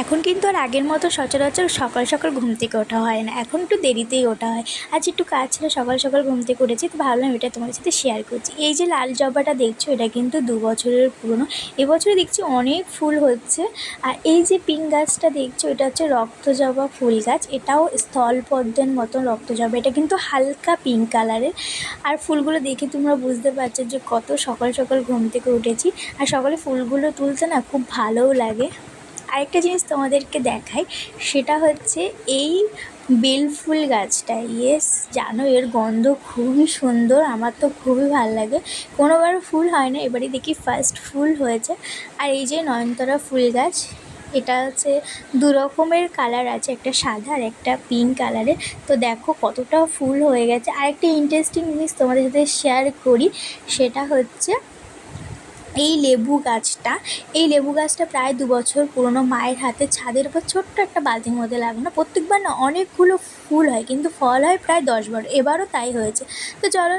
এখন কিন্তু আর আগের মতো সচরাচর সকাল সকাল ঘুম থেকে ওঠা হয় না, এখন একটু দেরিতেই ওঠা হয়। আজ একটু কাজ ছিল, সকাল সকাল ঘুম থেকে উঠেছি, তো ভাবলাম এটা তোমাদের সাথে শেয়ার করছি। এই যে লাল জবাটা দেখছো, এটা কিন্তু 2 বছরের পুরনো। এবছরে দেখছি অনেক ফুল হচ্ছে। আর এই যে পিঙ্ক গাছটা দেখছো, এটা হচ্ছে রক্তজবা ফুল গাছ। এটাও স্থলপদ্মের মতন রক্তজবা, এটা কিন্তু হালকা পিঙ্ক কালারের। আর ফুলগুলো দেখে তোমরা বুঝতে পারছো যে কত সকাল সকাল ঘুম থেকে উঠেছি। আর সকালে ফুলগুলো তুলতে না খুব ভালোও লাগে। আরেকটা জিনিস তোমাদেরকে দেখাই, সেটা হচ্ছে এই বেলফুল গাছটা। ইয়েস, জানো এর গন্ধ খুবই সুন্দর, আমার তো খুবই ভালো লাগে। কোনোবার ফুল হয় না, এবারে দেখি ফার্স্ট ফুল হয়েছে। আর এই যে নয়নতারা ফুল গাছ, এটা হচ্ছে 2 রকমের কালার আছে, একটা সাদা আর একটা পিঙ্ক কালারের। তো দেখো কতটা ফুল হয়ে গেছে। আরেকটা ইন্টারেস্টিং জিনিস তোমাদের সাথে শেয়ার করি, সেটা হচ্ছে এই লেবু গাছটা প্রায় 2 বছর পুরনো। মায়ের হাতে ছাদের উপর ছোট্ট একটা বালতির মধ্যে লাগানো। প্রত্যেকবার না অনেকগুলো ফুল হয়, কিন্তু ফল হয় প্রায় 10-12। এবারও তাই হয়েছে। তো চলো